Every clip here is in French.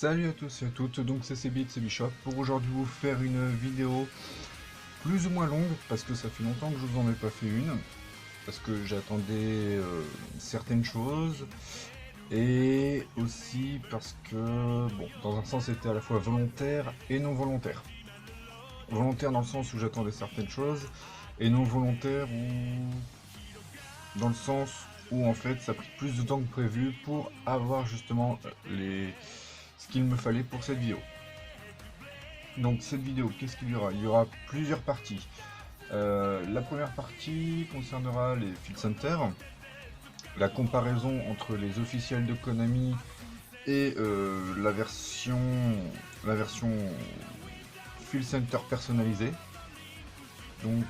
Salut à tous et à toutes, donc c'est Cbit, c'est Bishop, pour aujourd'hui vous faire une vidéo plus ou moins longue, parce que ça fait longtemps que je vous en ai pas fait une, parce que j'attendais certaines choses, et aussi parce que, bon, dans un sens c'était à la fois volontaire et non volontaire. Volontaire dans le sens où j'attendais certaines choses, et non volontaire dans le sens où en fait ça a pris plus de temps que prévu pour avoir justement ce qu'il me fallait pour cette vidéo. Donc cette vidéo, qu'est-ce qu'il y aura? Il y aura plusieurs parties. La première partie concernera les Field Center, la comparaison entre les officiels de Konami et la version Field Center personnalisée. Donc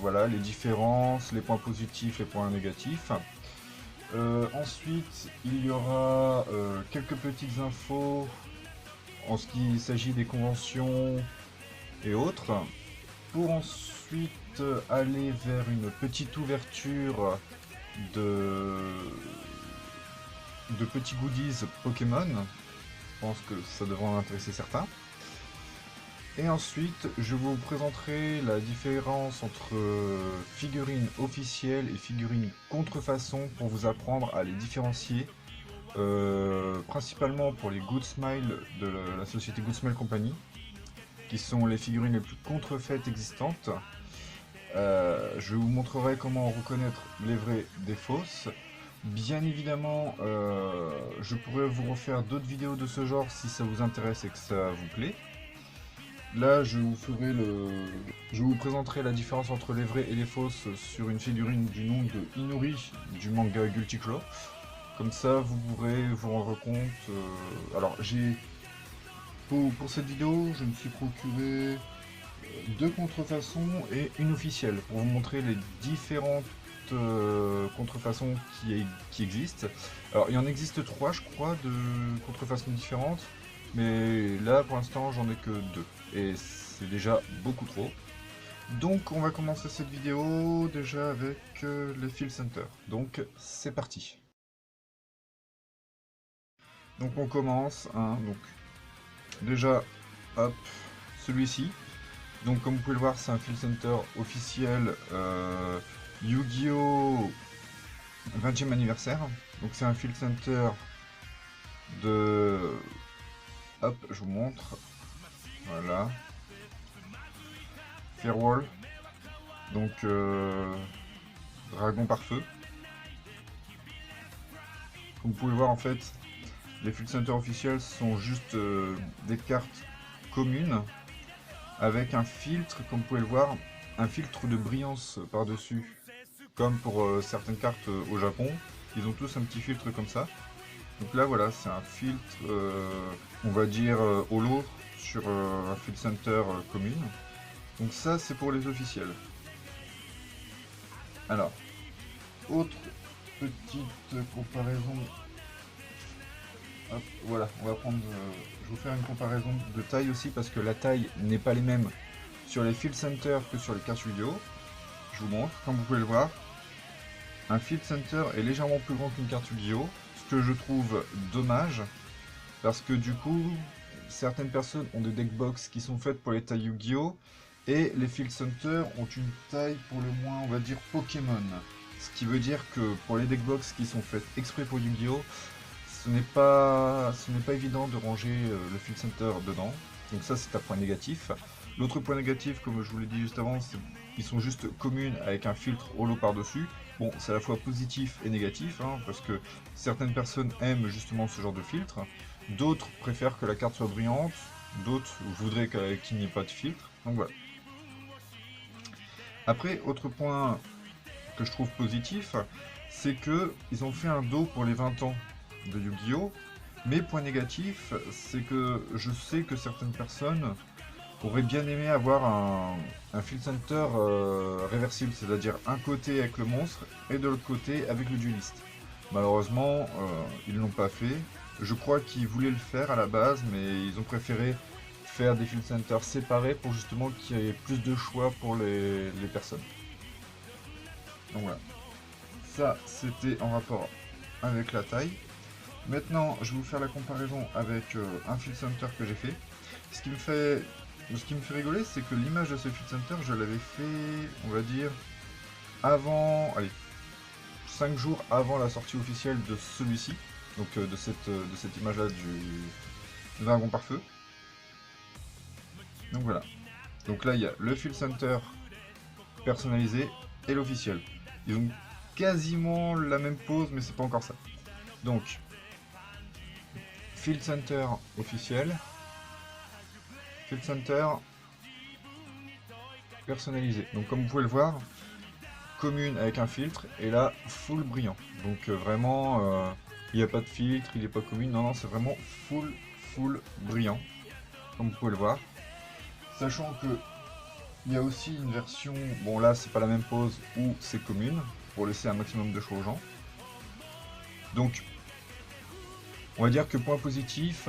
voilà, les différences, les points positifs, les points négatifs. Ensuite, il y aura quelques petites infos en ce qui s'agit des conventions et autres, pour ensuite aller vers une petite ouverture de, de petits goodies Pokémon. Je pense que ça devrait en intéresser certains. Et ensuite, je vous présenterai la différence entre figurines officielles et figurines contrefaçon pour vous apprendre à les différencier. Principalement pour les Good Smile de la société Good Smile Company, qui sont les figurines les plus contrefaites existantes. Je vous montrerai comment reconnaître les vraies des fausses. Bien évidemment, je pourrais vous refaire d'autres vidéos de ce genre si ça vous intéresse et que ça vous plaît. Là, je vous présenterai la différence entre les vraies et les fausses sur une figurine du nom de Inuri du manga Guilty Claw. Comme ça, vous pourrez vous rendre compte. Alors, pour cette vidéo, je me suis procuré deux contrefaçons et une officielle pour vous montrer les différentes contrefaçons qui existent. Alors, il y en existe trois, je crois, de contrefaçons différentes, mais là, pour l'instant, j'en ai que deux, et c'est déjà beaucoup trop. Donc, on va commencer cette vidéo déjà avec les Field Center. Donc, c'est parti. Donc on commence, hein, donc déjà, hop, celui-ci. Donc comme vous pouvez le voir, c'est un Field Center officiel Yu-Gi-Oh 20e anniversaire. Donc c'est un Field Center de... Hop, je vous montre. Voilà. Firewall. Donc dragon par feu. Comme vous pouvez voir en fait, les Field Center officiels sont juste des cartes communes avec un filtre, comme vous pouvez le voir, un filtre de brillance par-dessus. Comme pour certaines cartes au Japon, ils ont tous un petit filtre comme ça. Donc là voilà, c'est un filtre, on va dire holo sur un Field Center commune. Donc ça c'est pour les officiels. Alors, autre petite comparaison. Hop, voilà, on va prendre. Je vais vous faire une comparaison de taille aussi parce que la taille n'est pas les mêmes sur les Field Center que sur les cartes Yu-Gi-Oh! Je vous montre, comme vous pouvez le voir, un Field Center est légèrement plus grand qu'une carte Yu-Gi-Oh! Ce que je trouve dommage parce que du coup, certaines personnes ont des deckbox qui sont faites pour les tailles Yu-Gi-Oh! Et les Field Center ont une taille pour le moins, on va dire, Pokémon. Ce qui veut dire que pour les deckbox qui sont faites exprès pour Yu-Gi-Oh! Ce n'est pas évident de ranger le Field Center dedans. Donc ça c'est un point négatif. L'autre point négatif, comme je vous l'ai dit juste avant, c'est qu'ils sont juste communes avec un filtre holo par-dessus. Bon, c'est à la fois positif et négatif, hein, parce que certaines personnes aiment justement ce genre de filtre. D'autres préfèrent que la carte soit brillante. D'autres voudraient qu'il n'y ait pas de filtre. Donc voilà. Après, autre point que je trouve positif, c'est que ils ont fait un dos pour les 20 ans de Yu-Gi-Oh! Mais point négatif, c'est que je sais que certaines personnes auraient bien aimé avoir un Field Center réversible, c'est-à-dire un côté avec le monstre et de l'autre côté avec le dueliste. Malheureusement, ils l'ont pas fait. Je crois qu'ils voulaient le faire à la base, mais ils ont préféré faire des Field Centers séparés pour justement qu'il y ait plus de choix pour les personnes. Donc voilà. Ça, c'était en rapport avec la taille. Maintenant, je vais vous faire la comparaison avec un Field Center que j'ai fait. Ce qui me fait, rigoler, c'est que l'image de ce Field Center, je l'avais fait, on va dire, avant, allez, 5 jours avant la sortie officielle de celui-ci, donc de cette image-là du dragon par feu. Donc voilà. Donc là, il y a le Field Center personnalisé et l'officiel. Ils ont quasiment la même pose, mais c'est pas encore ça. Donc, Field Center officiel, Field Center personnalisé. Donc comme vous pouvez le voir, commune avec un filtre, et là, full brillant. Donc vraiment, il n'y a pas de filtre, il n'est pas commune, non, non, c'est vraiment full brillant, comme vous pouvez le voir. Sachant que il y a aussi une version, bon là c'est pas la même pose, où c'est commune, pour laisser un maximum de choix aux gens. Donc, on va dire que point positif,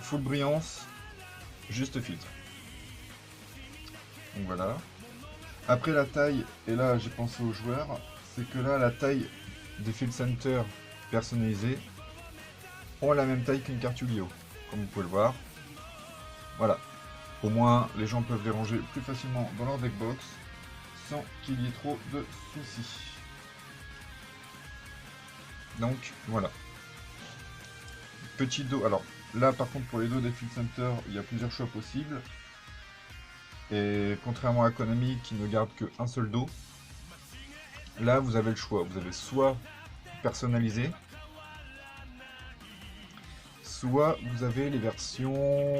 full brillance, juste filtre. Donc voilà. Après la taille, et là j'ai pensé aux joueurs, c'est que là la taille des Field Center personnalisés ont la même taille qu'une carte Yu-Gi-Oh! Comme vous pouvez le voir. Voilà. Au moins les gens peuvent les ranger plus facilement dans leur deckbox sans qu'il y ait trop de soucis. Donc voilà. Petit dos. Alors là par contre pour les dos des Field Center, il y a plusieurs choix possibles. Et contrairement à Konami qui ne garde qu'un seul dos, là vous avez le choix. Vous avez soit personnalisé, soit vous avez les versions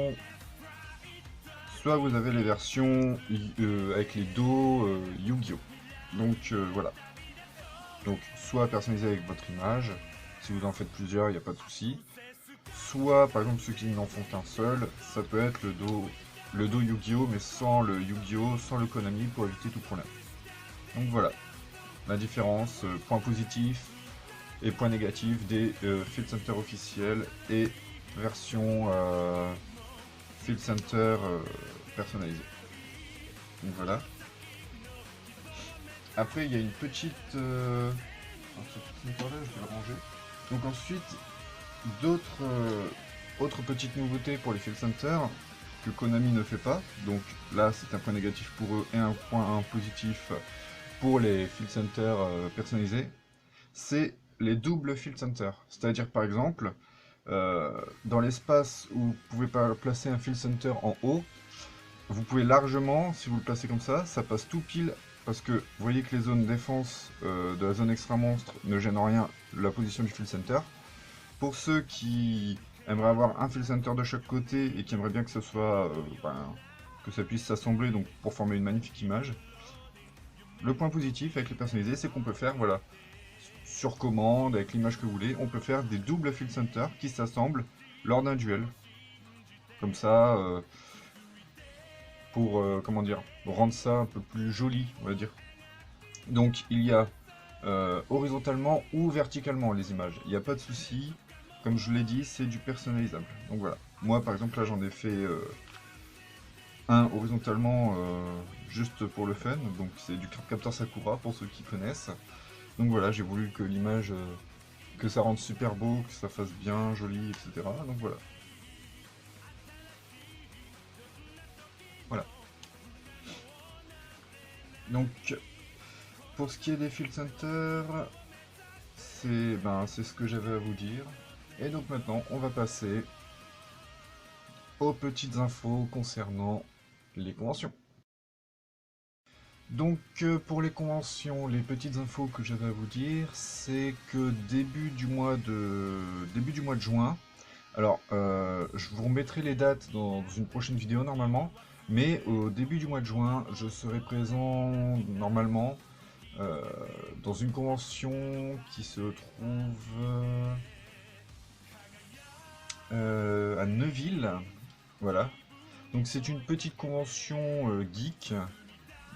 avec les dos Yu-Gi-Oh! Donc voilà. Donc soit personnalisé avec votre image, si vous en faites plusieurs, il n'y a pas de souci. Soit par exemple ceux qui n'en font qu'un seul, ça peut être le dos Yu-Gi-Oh! Mais sans le Yu-Gi-Oh! Sans le Konami pour éviter tout problème. Donc voilà. La différence, point positif et point négatif des Field Center officiels et version Field Center personnalisé. Donc voilà. Après il y a une petite... ce petit moteur là je vais le ranger. Donc ensuite autres petites nouveautés pour les Field Center que Konami ne fait pas. Donc là c'est un point négatif pour eux et un point positif pour les Field Center personnalisés. C'est les doubles Field Center. C'est-à-dire par exemple, dans l'espace où vous pouvez placer un Field Center en haut, vous pouvez largement, si vous le placez comme ça passe tout pile, parce que vous voyez que les zones défense de la zone extra monstre ne gênent en rien la position du Field Center. Pour ceux qui aimeraient avoir un Field Center de chaque côté et qui aimeraient bien que ce soit, que ça puisse s'assembler donc pour former une magnifique image, le point positif avec les personnalisés, c'est qu'on peut faire, voilà, sur commande, avec l'image que vous voulez, on peut faire des doubles Field Center qui s'assemblent lors d'un duel. Comme ça, pour, comment dire, rendre ça un peu plus joli, on va dire. Donc il y a horizontalement ou verticalement les images, il n'y a pas de souci. Comme je vous l'ai dit, c'est du personnalisable. Donc voilà. Moi par exemple là j'en ai fait un horizontalement juste pour le fun. Donc c'est du Cardcaptor Sakura pour ceux qui connaissent. Donc voilà, j'ai voulu que l'image, que ça rende super beau, que ça fasse bien, joli, etc. Donc voilà. Voilà. Donc pour ce qui est des Field Center, c'est ce que j'avais à vous dire. Et donc maintenant on va passer aux petites infos concernant les conventions. Donc pour les conventions, les petites infos que j'avais à vous dire, c'est que début du mois de juin, alors je vous remettrai les dates dans une prochaine vidéo normalement, mais au début du mois de juin, je serai présent normalement dans une convention qui se trouve à Neuville, voilà. Donc c'est une petite convention geek.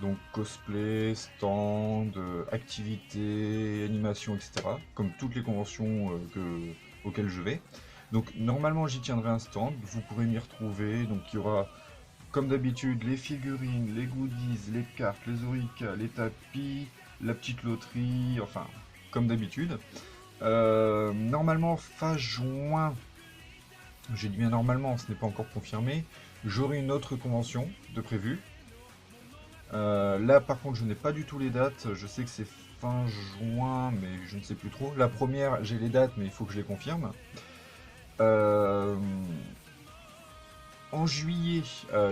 Donc cosplay, stand, activités, animation, etc. Comme toutes les conventions auxquelles je vais. Donc normalement j'y tiendrai un stand, vous pourrez m'y retrouver. Donc il y aura comme d'habitude les figurines, les goodies, les cartes, les oricas, les tapis, la petite loterie, enfin comme d'habitude. Normalement, fin juin, j'ai dit bien normalement, ce n'est pas encore confirmé, j'aurai une autre convention de prévue. Là, par contre, je n'ai pas du tout les dates. Je sais que c'est fin juin, mais je ne sais plus trop. La première, j'ai les dates, mais il faut que je les confirme. Euh, En juillet,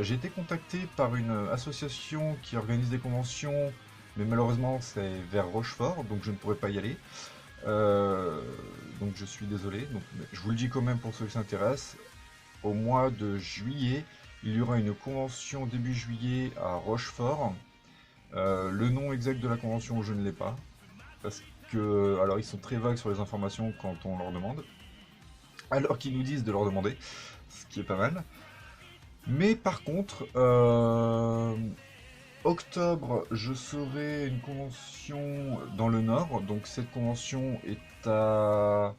j'ai été contacté par une association qui organise des conventions, mais malheureusement, c'est vers Rochefort, donc je ne pourrai pas y aller. Euh, donc je suis désolé. Donc, mais je vous le dis quand même pour ceux qui s'intéressent. Au mois de juillet, il y aura une convention début juillet à Rochefort. Le nom exact de la convention, je ne l'ai pas. Parce que, alors ils sont très vagues sur les informations quand on leur demande. Alors qu'ils nous disent de leur demander, ce qui est pas mal. Mais par contre, octobre, je serai une convention dans le Nord. Donc cette convention est à...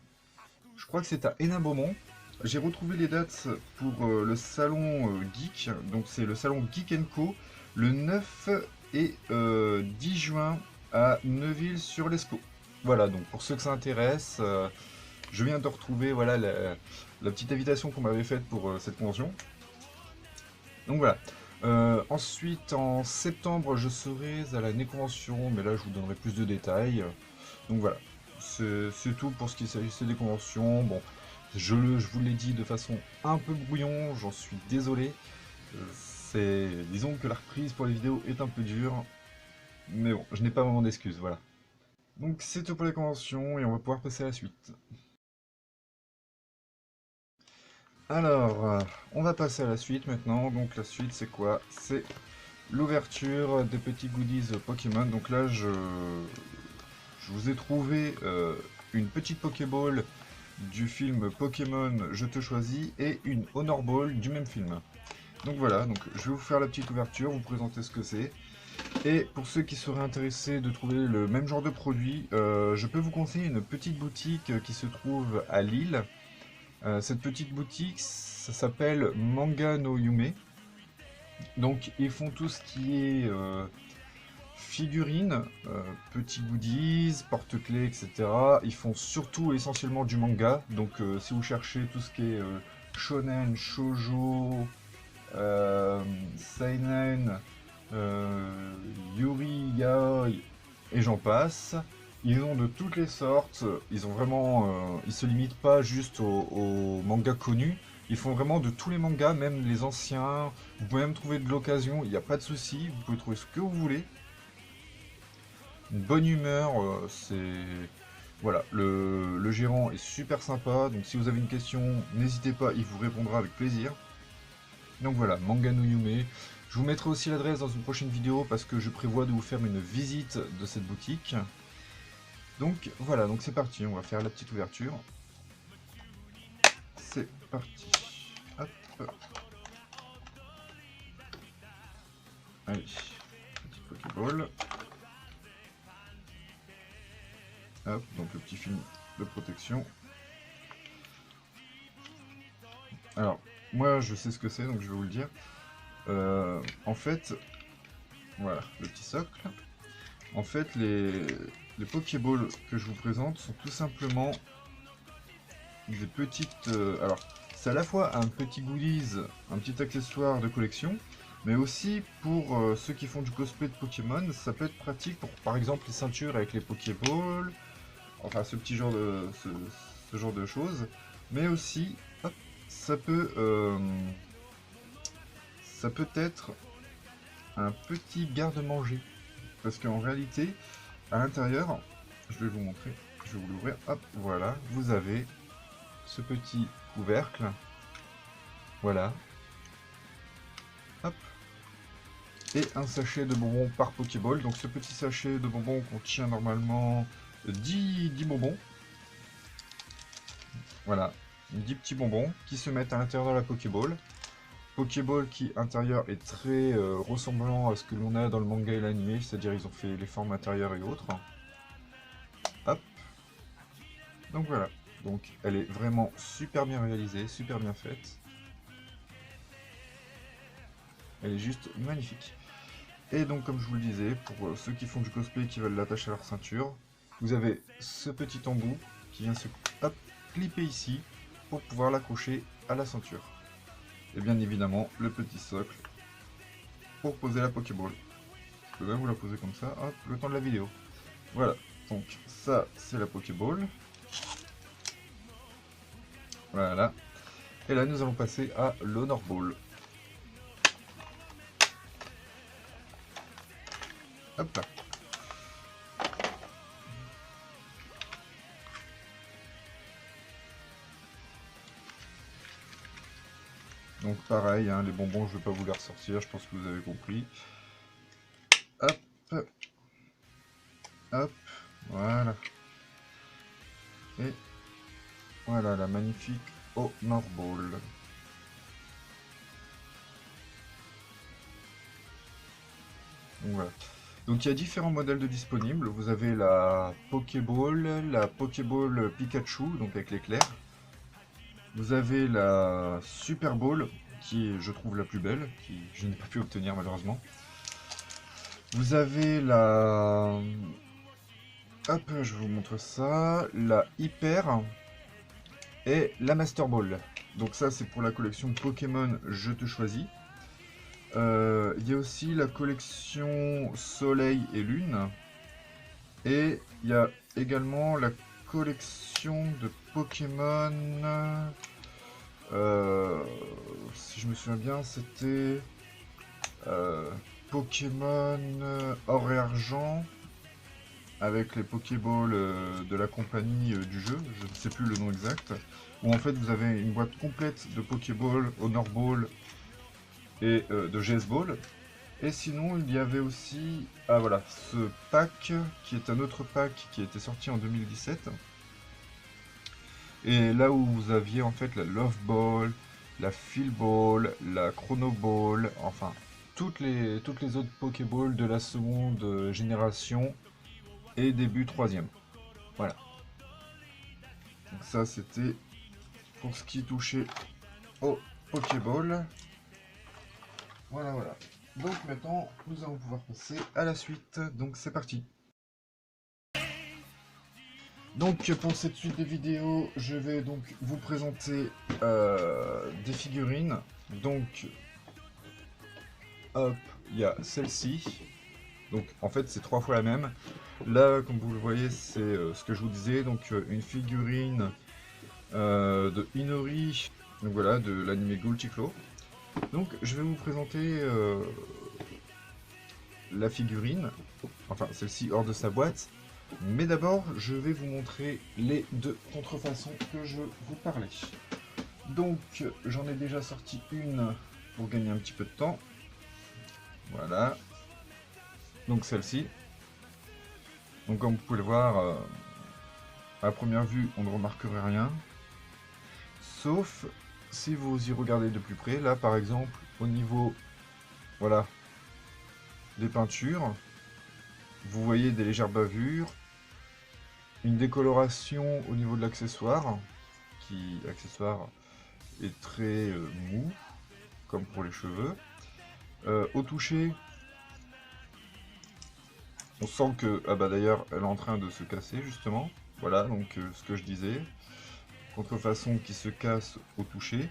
Je crois que c'est à Hénin-Beaumont. J'ai retrouvé les dates pour le salon Geek. Donc c'est le salon Geek Co. Le 9 et 10 juin à Neuville-sur-l'Escaut. Voilà, donc pour ceux que ça intéresse, je viens de retrouver voilà, la petite invitation qu'on m'avait faite pour cette convention. Donc voilà. Ensuite, en septembre, je serai à la Né-Convention, mais là, je vous donnerai plus de détails. Donc voilà. C'est tout pour ce qui s'agissait des conventions. Bon, je vous l'ai dit de façon un peu brouillon, j'en suis désolé. Disons que la reprise pour les vidéos est un peu dure, mais bon, je n'ai pas vraiment d'excuses, voilà. Donc c'est tout pour les conventions, et on va pouvoir passer à la suite. Alors, on va passer à la suite maintenant. Donc la suite, c'est quoi? C'est l'ouverture des petits goodies Pokémon. Donc là, je vous ai trouvé une petite Pokéball du film Pokémon Je te choisis et une Honor Ball du même film. Donc voilà, donc je vais vous faire la petite ouverture, vous présenter ce que c'est. Et pour ceux qui seraient intéressés de trouver le même genre de produit, je peux vous conseiller une petite boutique qui se trouve à Lille. Cette petite boutique, ça s'appelle Manga no Yume. Donc ils font tout ce qui est figurines, petits goodies, porte-clés, etc. Ils font surtout essentiellement du manga. Donc si vous cherchez tout ce qui est shonen, shoujo, seinen, yuri, yaoi et j'en passe. Ils ont de toutes les sortes. Ils ont vraiment, ils se limitent pas juste aux mangas connus. Ils font vraiment de tous les mangas, même les anciens. Vous pouvez même trouver de l'occasion, il n'y a pas de souci. Vous pouvez trouver ce que vous voulez. Une bonne humeur, c'est... Voilà, le gérant est super sympa. Donc si vous avez une question, n'hésitez pas, il vous répondra avec plaisir. Donc voilà, Manga no Yume. Je vous mettrai aussi l'adresse dans une prochaine vidéo parce que je prévois de vous faire une visite de cette boutique. Donc voilà, donc c'est parti, on va faire la petite ouverture. C'est parti. Hop. Allez, petite Pokéball. Hop, donc le petit film de protection. Alors, moi je sais ce que c'est, donc je vais vous le dire. En fait, voilà, le petit socle. En fait, les Pokéballs que je vous présente sont tout simplement des petites... alors, c'est à la fois un petit goodies, un petit accessoire de collection, mais aussi pour ceux qui font du cosplay de Pokémon, ça peut être pratique pour par exemple les ceintures avec les Pokéballs, enfin ce petit genre de... ce genre de choses, mais aussi, hop, ça peut être un petit garde-manger, parce qu'en réalité, à l'intérieur, je vais vous montrer, je vais vous l'ouvrir, hop, voilà, vous avez ce petit couvercle, voilà, hop, et un sachet de bonbons par Pokéball. Donc ce petit sachet de bonbons contient normalement 10 bonbons, voilà, 10 petits bonbons qui se mettent à l'intérieur de la Pokéball. Pokéball qui, intérieur, est très ressemblant à ce que l'on a dans le manga et l'anime, c'est-à-dire ils ont fait les formes intérieures et autres. Hop. Donc voilà. Donc elle est vraiment super bien réalisée, super bien faite. Elle est juste magnifique. Et donc comme je vous le disais, pour ceux qui font du cosplay et qui veulent l'attacher à leur ceinture, vous avez ce petit embout qui vient se hop, clipper ici pour pouvoir l'accrocher à la ceinture. Et bien évidemment le petit socle pour poser la Pokéball. Je peux même vous la poser comme ça, hop, le temps de la vidéo. Voilà, donc ça c'est la Pokéball. Voilà. Et là nous allons passer à l'Honor Ball. Hop là. Donc pareil, hein, les bonbons je ne vais pas vous les ressortir, je pense que vous avez compris. Hop. Hop. Voilà. Et voilà la magnifique Honor Ball. Donc voilà. Donc il y a différents modèles de disponibles. Vous avez la Pokéball Pikachu, donc avec l'éclair. Vous avez la Super Ball, qui est, je trouve, la plus belle, qui je n'ai pas pu obtenir malheureusement. Vous avez la... Hop, je vous montre ça. La Hyper et la Master Ball. Donc ça, c'est pour la collection Pokémon Je te choisis. Il y a aussi la collection Soleil et Lune. Et il y a également la collection de Pokémon... si je me souviens bien, c'était Pokémon Or et Argent avec les Pokéballs de la compagnie du jeu, je ne sais plus le nom exact, où en fait vous avez une boîte complète de Pokéball, Honor Ball et de GS Ball. Et sinon il y avait aussi, ah voilà, ce pack qui est un autre pack qui était sorti en 2017. Et là où vous aviez en fait la Love Ball, la Feel Ball, la Chrono Ball, enfin toutes les autres Pokéballs de la seconde génération et début troisième. Voilà. Donc ça c'était pour ce qui touchait au Pokéball. Voilà, voilà. Donc maintenant nous allons pouvoir passer à la suite. Donc c'est parti. Donc pour cette suite de vidéos, je vais donc vous présenter des figurines. Donc hop, il y a celle-ci. Donc en fait c'est 3 fois la même. Là comme vous le voyez c'est ce que je vous disais. Donc une figurine de Inori. Donc voilà, de l'anime Gulchiclo. Donc je vais vous présenter la figurine. Enfin celle-ci hors de sa boîte. Mais d'abord, je vais vous montrer les deux contrefaçons que je vous parlais. Donc, j'en ai déjà sorti une pour gagner un petit peu de temps. Voilà. Donc celle-ci. Donc comme vous pouvez le voir, à première vue, on ne remarquerait rien. Sauf si vous y regardez de plus près. Là, par exemple, au niveau, voilà, des peintures, vous voyez des légères bavures. Une décoloration au niveau de l'accessoire, qui accessoire est très mou, comme pour les cheveux. Au toucher, on sent que, ah bah d'ailleurs, elle est en train de se casser justement. Voilà, donc ce que je disais, contrefaçon qui se casse au toucher.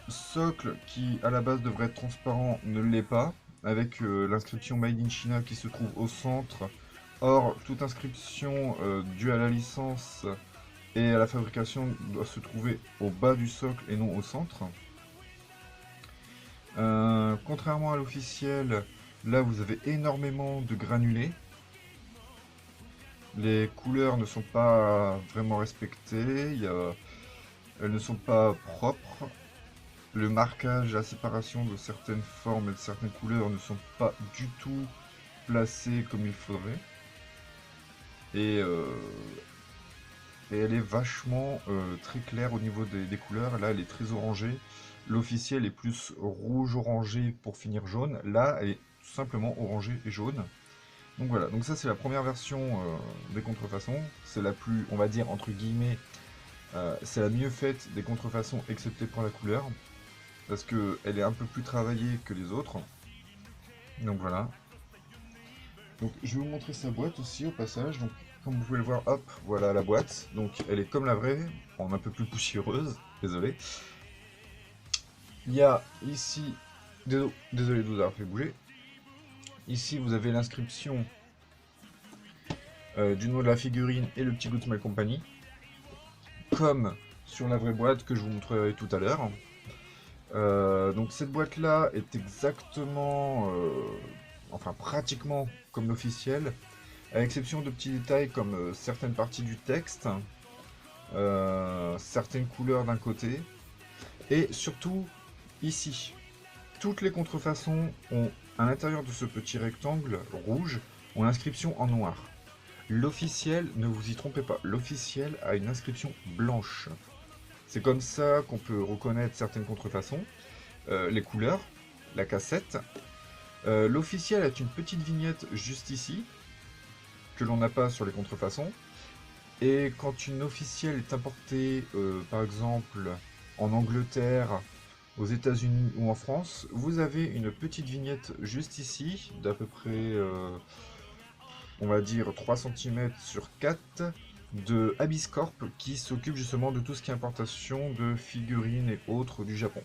Socle qui à la base devrait être transparent ne l'est pas, avec l'inscription Made in China qui se trouve au centre. Or, toute inscription due à la licence et à la fabrication doit se trouver au bas du socle et non au centre. Contrairement à l'officiel, là vous avez énormément de granulés. Les couleurs ne sont pas vraiment respectées, elles ne sont pas propres. Le marquage, la séparation de certaines formes et de certaines couleurs ne sont pas du tout placés comme il faudrait. Et elle est vachement très claire au niveau des couleurs. Là, elle est très orangée. L'officiel est plus rouge-orangé pour finir jaune. Là, elle est tout simplement orangée et jaune. Donc voilà, donc ça c'est la première version des contrefaçons. C'est la plus, on va dire, entre guillemets, c'est la mieux faite des contrefaçons, excepté pour la couleur. Parce qu'elle est un peu plus travaillée que les autres. Donc voilà. Donc je vais vous montrer sa boîte aussi au passage. Donc comme vous pouvez le voir, hop, voilà la boîte. Donc elle est comme la vraie, en un peu plus poussiéreuse, désolé. Il y a ici, désolé de vous avoir fait bouger. Ici vous avez l'inscription du nom de la figurine et le petit Good Smile Company. Comme sur la vraie boîte que je vous montrerai tout à l'heure. Donc cette boîte là est exactement, enfin pratiquement comme l'officiel, à l'exception de petits détails comme certaines parties du texte, certaines couleurs d'un côté, et surtout ici. Toutes les contrefaçons ont, à l'intérieur de ce petit rectangle rouge, ont l'inscription en noir. L'officiel, ne vous y trompez pas, l'officiel a une inscription blanche. C'est comme ça qu'on peut reconnaître certaines contrefaçons, les couleurs, la cassette. L'officiel a une petite vignette juste ici, que l'on n'a pas sur les contrefaçons. Et quand une officielle est importée, par exemple, en Angleterre, aux États-Unis ou en France, vous avez une petite vignette juste ici, d'à peu près, on va dire 3 cm sur 4, de Abyss Corp, qui s'occupe justement de tout ce qui est importation de figurines et autres du Japon.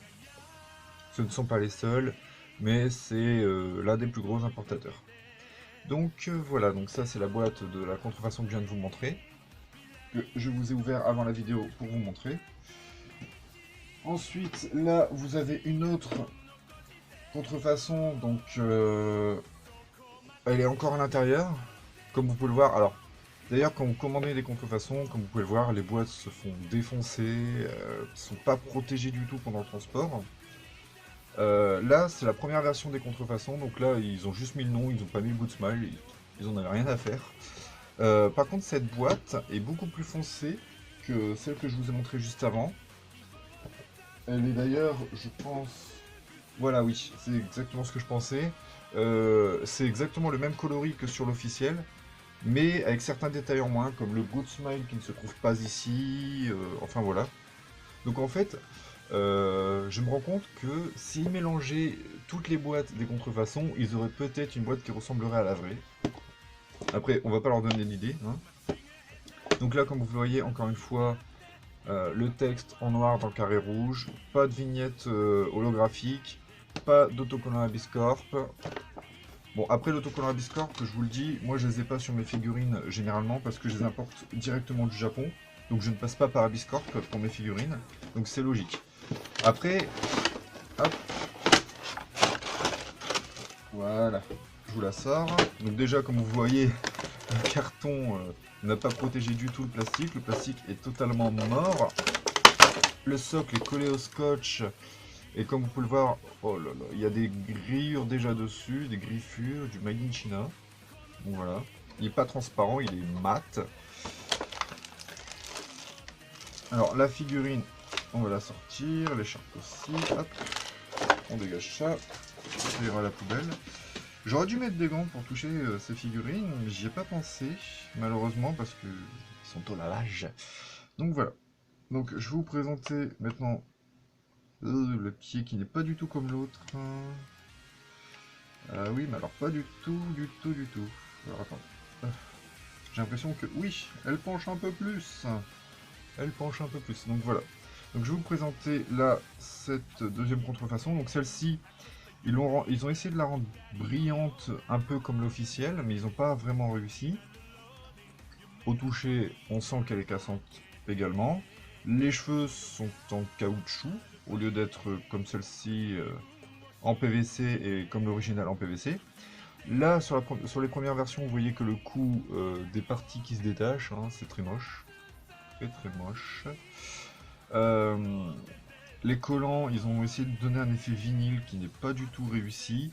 Ce ne sont pas les seuls, mais c'est l'un des plus gros importateurs. Donc voilà, donc ça c'est la boîte de la contrefaçon que je viens de vous montrer, que je vous ai ouvert avant la vidéo pour vous montrer. Ensuite, là, vous avez une autre contrefaçon, donc elle est encore à l'intérieur, comme vous pouvez le voir. Alors, d'ailleurs, quand vous commandez des contrefaçons, comme vous pouvez le voir, les boîtes se font défoncer, ne sont pas protégées du tout pendant le transport. Là, c'est la première version des contrefaçons, donc là, ils ont juste mis le nom, ils n'ont pas mis le Good Smile, ils en avaient rien à faire. Par contre, cette boîte est beaucoup plus foncée que celle que je vous ai montrée juste avant. Elle est d'ailleurs, je pense... Voilà, oui, c'est exactement ce que je pensais. C'est exactement le même coloris que sur l'officiel, mais avec certains détails en moins, comme le Good Smile qui ne se trouve pas ici, enfin voilà. Donc en fait, je me rends compte que s'ils mélangeaient toutes les boîtes des contrefaçons, ils auraient peut-être une boîte qui ressemblerait à la vraie. Après, on va pas leur donner d'idée, hein. Donc là, comme vous voyez, encore une fois, le texte en noir dans le carré rouge, pas de vignette holographique, pas d'autocollant Abyss Corp. Bon, après l'autocollant Abyss Corp, je vous le dis, moi je les ai pas sur mes figurines généralement parce que je les importe directement du Japon. Donc je ne passe pas par Abyss Corp pour mes figurines, donc c'est logique. Après, hop, voilà, je vous la sors. Donc déjà, comme vous voyez, le carton n'a pas protégé du tout le plastique est totalement mort. Le socle est collé au scotch, et comme vous pouvez le voir, oh là là, il y a des grillures déjà dessus, des griffures, du Made in China. Donc voilà, il n'est pas transparent, il est mat. Alors la figurine, on va la sortir, l'écharpe aussi, hop, on dégage ça, ça ira à la poubelle. J'aurais dû mettre des gants pour toucher ces figurines, mais j'y ai pas pensé, malheureusement, parce que ils sont au lavage. Donc voilà. Donc je vais vous présenter maintenant le pied qui n'est pas du tout comme l'autre. Oui, mais alors pas du tout, du tout, du tout. Alors attends. J'ai l'impression que oui, elle penche un peu plus. Elle penche un peu plus. Donc voilà. Donc je vais vous présenter là cette deuxième contrefaçon. Donc celle-ci, ils ont essayé de la rendre brillante, un peu comme l'officiel, mais ils n'ont pas vraiment réussi. Au toucher, on sent qu'elle est cassante également. Les cheveux sont en caoutchouc, au lieu d'être comme celle-ci en PVC et comme l'original en PVC. Là, sur les premières versions, vous voyez que le cou des parties qui se détachent, hein, c'est très moche. Très très moche. Les collants, ils ont essayé de donner un effet vinyle qui n'est pas du tout réussi.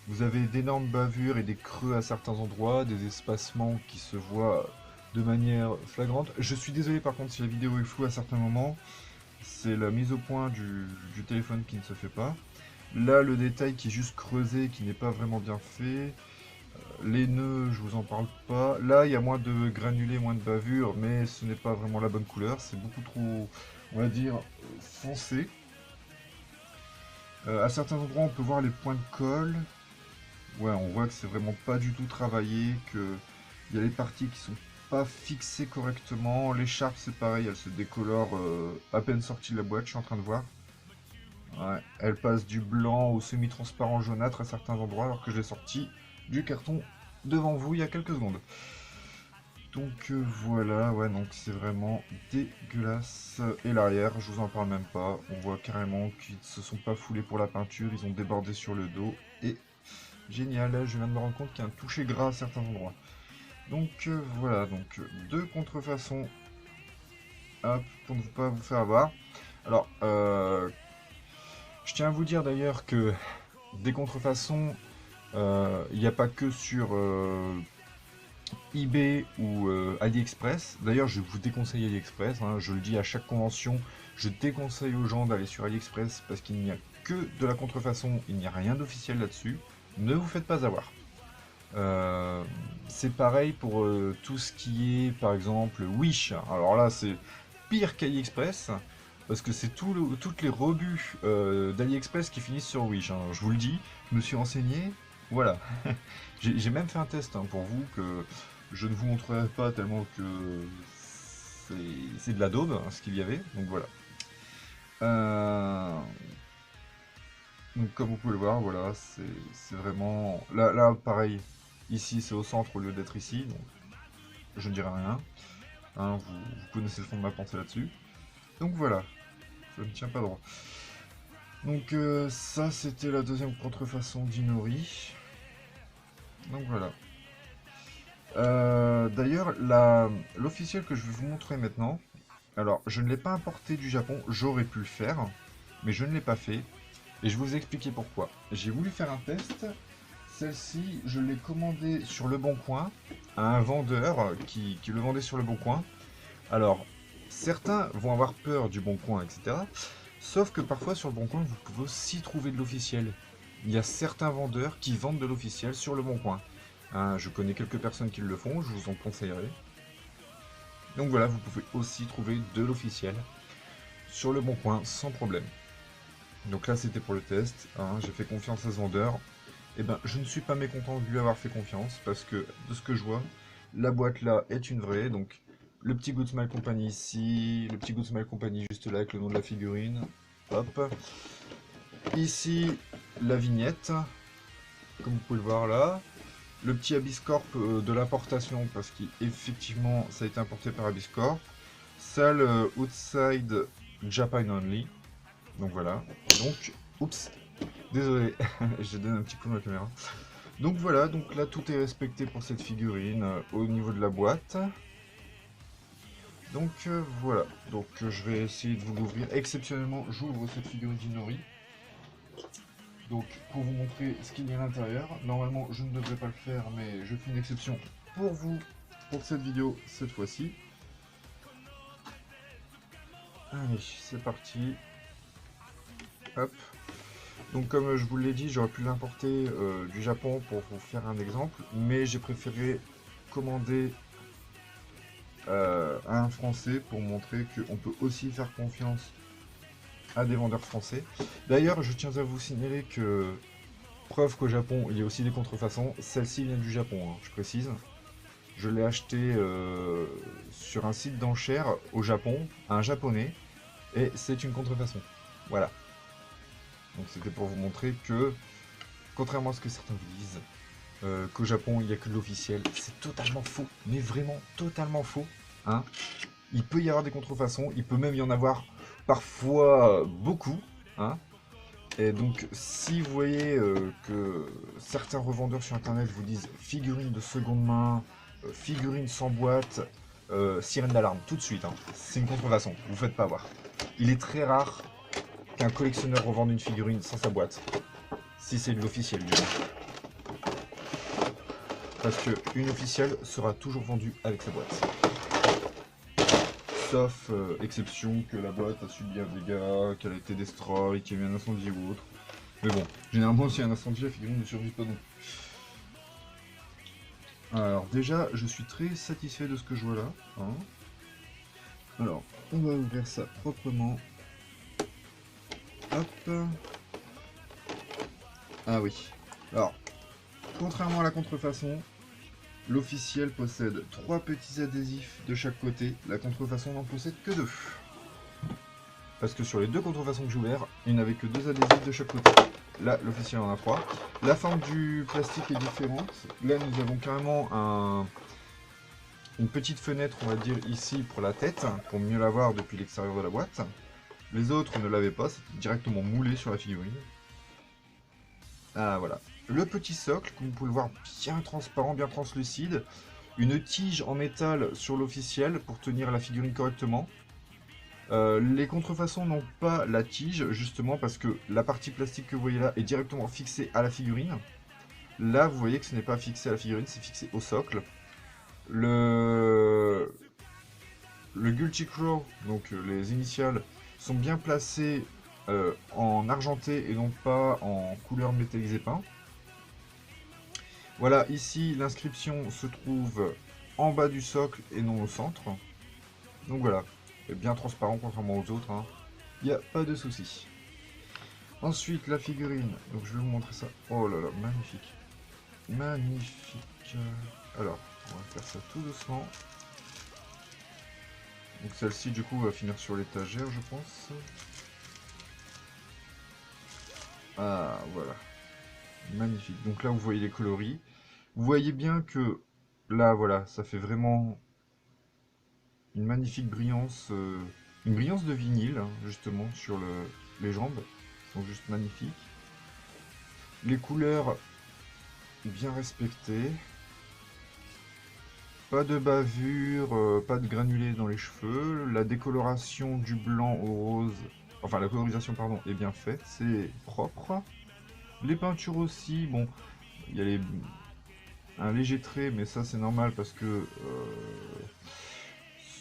Vous avez d'énormes bavures et des creux à certains endroits, des espacements qui se voient de manière flagrante. Je suis désolé par contre si la vidéo est floue à certains moments, c'est la mise au point du téléphone qui ne se fait pas. Là, le détail qui est juste creusé, qui n'est pas vraiment bien fait. Les nœuds, je vous en parle pas. Là, il y a moins de granulés, moins de bavures, mais ce n'est pas vraiment la bonne couleur. C'est beaucoup trop, on va dire, foncé. À certains endroits, on peut voir les points de colle. Ouais, on voit que c'est vraiment pas du tout travaillé, que il y a les parties qui sont pas fixées correctement. L'écharpe, c'est pareil, elle se décolore à peine sortie de la boîte, je suis en train de voir. Ouais, elle passe du blanc au semi-transparent jaunâtre à certains endroits, alors que je l'ai sorti du carton devant vous il y a quelques secondes. Donc voilà, ouais, donc c'est vraiment dégueulasse. Et l'arrière, je vous en parle même pas. On voit carrément qu'ils se sont pas foulés pour la peinture, ils ont débordé sur le dos. Et génial, là, je viens de me rendre compte qu'il y a un toucher gras à certains endroits. Donc voilà, donc deux contrefaçons, hop, pour ne pas vous faire avoir. Alors, je tiens à vous dire d'ailleurs que des contrefaçons, il n'y a pas que sur eBay ou AliExpress. D'ailleurs, je vous déconseille AliExpress, hein, je le dis à chaque convention, je déconseille aux gens d'aller sur AliExpress parce qu'il n'y a que de la contrefaçon, il n'y a rien d'officiel là-dessus. Ne vous faites pas avoir. C'est pareil pour tout ce qui est, par exemple, Wish. Alors là, c'est pire qu'AliExpress, parce que c'est toutes les rebuts d'AliExpress qui finissent sur Wish, hein. Je vous le dis, je me suis renseigné, voilà. J'ai même fait un test, hein, pour vous, que je ne vous montrerai pas tellement que c'est de la daube, hein, ce qu'il y avait, donc voilà. Euh, donc comme vous pouvez le voir, voilà, c'est vraiment... Là, pareil, ici c'est au centre au lieu d'être ici, donc je ne dirai rien. Hein, vous connaissez le fond de ma pensée là-dessus. Donc voilà, ça ne tient pas droit. Donc ça c'était la deuxième contrefaçon d'Inori. Donc voilà. D'ailleurs, l'officiel que je vais vous montrer maintenant, alors je ne l'ai pas importé du Japon, j'aurais pu le faire, mais je ne l'ai pas fait. Et je vais vous expliquer pourquoi. J'ai voulu faire un test. Celle-ci, je l'ai commandée sur Le Bon Coin à un vendeur qui le vendait sur Le Bon Coin. Alors, certains vont avoir peur du Bon Coin, etc. Sauf que parfois sur Le Bon Coin, vous pouvez aussi trouver de l'officiel. Il y a certains vendeurs qui vendent de l'officiel sur Le Bon Coin. Hein, je connais quelques personnes qui le font, je vous en conseillerai. Donc voilà, vous pouvez aussi trouver de l'officiel sur Le Bon Coin sans problème. Donc là, c'était pour le test, hein, j'ai fait confiance à ce vendeur. Et ben, je ne suis pas mécontent de lui avoir fait confiance parce que de ce que je vois, la boîte là est une vraie. Donc le petit Good Smile Company ici, le petit Good Smile Company juste là avec le nom de la figurine. Hop. Ici la vignette, comme vous pouvez le voir là. Le petit Abyss Corp de l'importation parce qu'effectivement ça a été importé par Abyss Corp. Ça le Outside Japan Only. Donc voilà. Donc, oups, désolé, je donne un petit coup dans la caméra. Donc voilà, donc là tout est respecté pour cette figurine au niveau de la boîte. Donc voilà, donc je vais essayer de vous l'ouvrir. Exceptionnellement, j'ouvre cette figurine d'Inori. Donc pour vous montrer ce qu'il y a à l'intérieur. Normalement, je ne devrais pas le faire, mais je fais une exception pour vous, pour cette vidéo, cette fois-ci. Allez, c'est parti. Hop. Donc comme je vous l'ai dit, j'aurais pu l'importer du Japon pour vous faire un exemple, mais j'ai préféré commander à un Français pour montrer qu'on peut aussi faire confiance à des vendeurs français. D'ailleurs, je tiens à vous signaler que, preuve qu'au Japon, il y a aussi des contrefaçons, celle-ci vient du Japon, hein, je précise. Je l'ai acheté sur un site d'enchères au Japon, à un japonais, et c'est une contrefaçon. Voilà. Donc c'était pour vous montrer que, contrairement à ce que certains vous disent, qu'au Japon il n'y a que de l'officiel, c'est totalement faux, mais vraiment totalement faux. Hein. Il peut y avoir des contrefaçons, il peut même y en avoir parfois beaucoup. Hein. Et donc si vous voyez que certains revendeurs sur internet vous disent figurine de seconde main, figurine sans boîte, sirène d'alarme, tout de suite, hein. C'est une contrefaçon, vous faites pas avoir. Il est très rare qu'un collectionneur revende une figurine sans sa boîte. Si c'est de l'officiel, du moins. Parce qu'une officielle sera toujours vendue avec sa boîte. Sauf exception que la boîte a subi un dégât, qu'elle a été destroy, qu'il y a eu un incendie ou autre. Mais bon, généralement, s'il y a un incendie, la figurine ne survit pas non plus. Alors déjà, je suis très satisfait de ce que je vois là. Hein. Alors, on va ouvrir ça proprement. Hop. Ah oui. Alors, Contrairement à la contrefaçon, l'officiel possède 3 petits adhésifs de chaque côté. La contrefaçon n'en possède que 2. Parce que sur les 2 contrefaçons que j'ai ouvertes, il n'avait que 2 adhésifs de chaque côté. Là, l'officiel en a 3. La forme du plastique est différente. Là, nous avons carrément une petite fenêtre, on va dire, ici pour la tête, pour mieux la voir depuis l'extérieur de la boîte. Les autres ne l'avaient pas, c'était directement moulé sur la figurine. Ah, voilà. Le petit socle, comme vous pouvez le voir, bien transparent, bien translucide. Une tige en métal sur l'officiel pour tenir la figurine correctement. Les contrefaçons n'ont pas la tige, justement parce que la partie plastique que vous voyez là est directement fixée à la figurine. Là, vous voyez que ce n'est pas fixé à la figurine, c'est fixé au socle. Le Guilty Crow, donc les initiales, sont bien placées en argenté et non pas en couleur métallisée peint. Voilà, ici l'inscription se trouve en bas du socle et non au centre. Donc voilà, bien transparent contrairement aux autres, hein. Il n'y a pas de souci. Ensuite la figurine, donc je vais vous montrer ça. Oh là là, magnifique. Magnifique. Alors, on va faire ça tout doucement. Donc celle-ci du coup va finir sur l'étagère je pense. Ah voilà. Magnifique. Donc là vous voyez les coloris. Vous voyez bien que là voilà, ça fait vraiment une magnifique brillance. Une brillance de vinyle hein, justement sur les jambes. Ils sont juste magnifiques. Les couleurs bien respectées. Pas de bavure, pas de granulés dans les cheveux. La décoloration du blanc au rose, enfin la colorisation pardon, est bien faite, c'est propre. Les peintures aussi, bon, il y a un léger trait, mais ça c'est normal parce que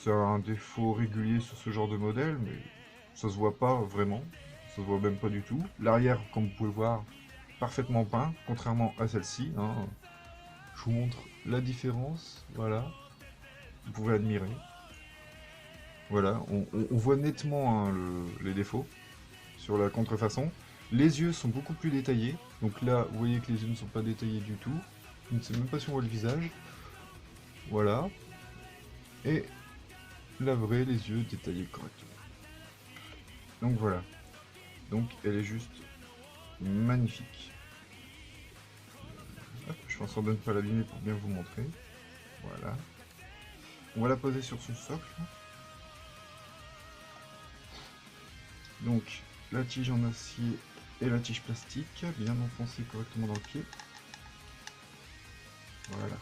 c'est un défaut régulier sur ce genre de modèle, mais ça se voit pas vraiment, ça se voit même pas du tout. L'arrière, comme vous pouvez voir, parfaitement peint, contrairement à celle-ci. Hein. Je vous montre la différence, voilà. Vous pouvez admirer. Voilà, on voit nettement hein, les défauts sur la contrefaçon. Les yeux sont beaucoup plus détaillés. Donc là, vous voyez que les yeux ne sont pas détaillés du tout. Je ne sais même pas si on voit le visage. Voilà. Et la vraie, les yeux détaillés correctement. Donc voilà. Donc elle est juste magnifique. Hop, je fais en sorte de ne pas l'abîmer pour bien vous montrer. Voilà. On va la poser sur son socle. Donc la tige en acier et la tige plastique, bien enfoncée correctement dans le pied. Voilà.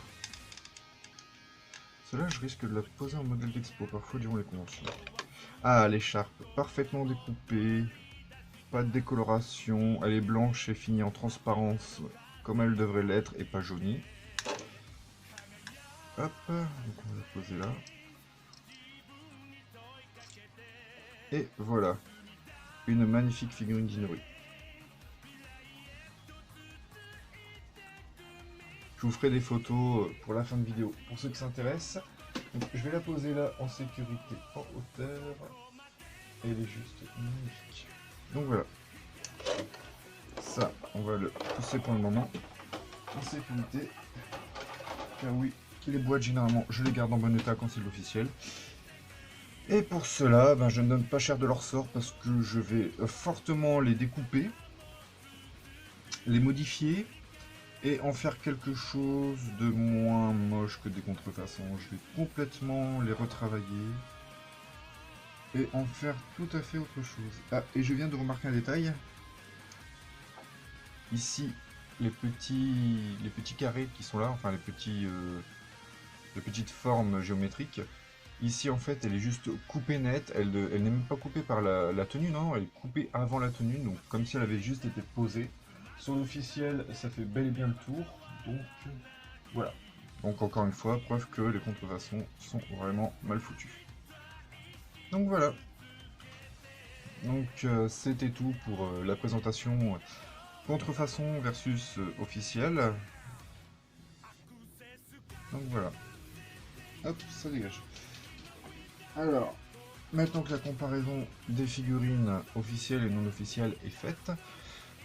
Cela, je risque de la poser en modèle d'expo parfois durant les conventions. Ah, l'écharpe, parfaitement découpée, pas de décoloration, elle est blanche et finie en transparence comme elle devrait l'être et pas jaunie. Hop, donc on va la poser là. Et voilà, une magnifique figurine d'Inori. Je vous ferai des photos pour la fin de vidéo, pour ceux qui s'intéressent. Donc, je vais la poser là en sécurité, en hauteur. Et elle est juste magnifique. Donc voilà. Ça, on va le pousser pour le moment. En sécurité. Car oui, les boîtes, généralement, je les garde en bon état quand c'est l'officiel. Et pour cela, ben, je ne donne pas cher de leur sort parce que je vais fortement les découper, les modifier et en faire quelque chose de moins moche que des contrefaçons. Je vais complètement les retravailler et en faire tout à fait autre chose. Ah, et je viens de remarquer un détail. Ici, les petits carrés qui sont là, enfin les petites formes géométriques. Ici, en fait, elle est juste coupée nette. Elle n'est même pas coupée par la tenue, non, elle est coupée avant la tenue, donc comme si elle avait juste été posée. Sur l'officiel, ça fait bel et bien le tour. Donc, voilà. Donc, encore une fois, preuve que les contrefaçons sont vraiment mal foutues. Donc, voilà. Donc, c'était tout pour la présentation contrefaçon versus officiel. Donc, voilà. Hop, ça dégage. Alors, maintenant que la comparaison des figurines officielles et non officielles est faite,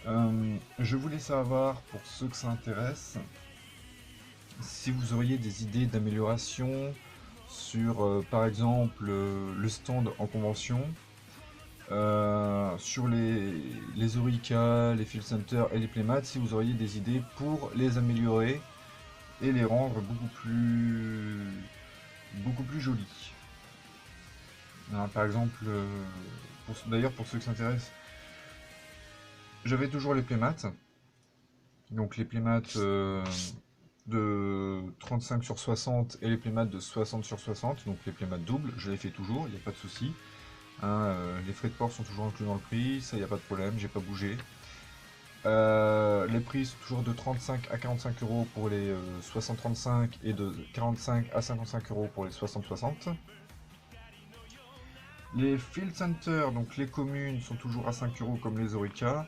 Je voulais savoir, pour ceux que ça intéresse, si vous auriez des idées d'amélioration sur, par exemple, le stand en convention, sur les Orica, les Field Center et les Playmats, si vous auriez des idées pour les améliorer et les rendre beaucoup plus jolis. Par exemple, d'ailleurs pour ceux qui s'intéressent, j'avais toujours les Playmats, donc les Playmats de 35 sur 60 et les Playmats de 60 sur 60, donc les Playmats doubles, je les fais toujours, il n'y a pas de souci. Les frais de port sont toujours inclus dans le prix, ça il n'y a pas de problème, j'ai pas bougé. Les prix sont toujours de 35 à 45 euros pour les 60-35 et de 45 à 55 euros pour les 60-60. Les Field Center, donc les communes, sont toujours à 5 euros comme les Orica.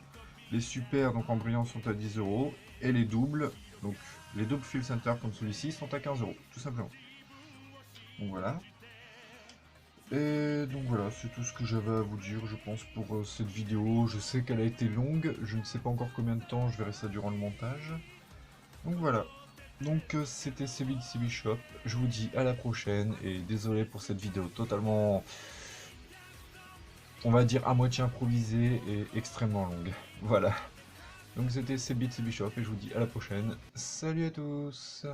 Les super, donc en brillant, sont à 10 euros. Et les doubles, donc les doubles Field Center comme celui-ci, sont à 15 euros, tout simplement. Donc voilà. Et donc voilà, c'est tout ce que j'avais à vous dire, je pense, pour cette vidéo. Je sais qu'elle a été longue, je ne sais pas encore combien de temps, je verrai ça durant le montage. Donc voilà. Donc c'était CB Shop, je vous dis à la prochaine, et désolé pour cette vidéo totalement, on va dire, à moitié improvisée et extrêmement longue. Voilà. Donc c'était CB Shop, et je vous dis à la prochaine. Salut à tous!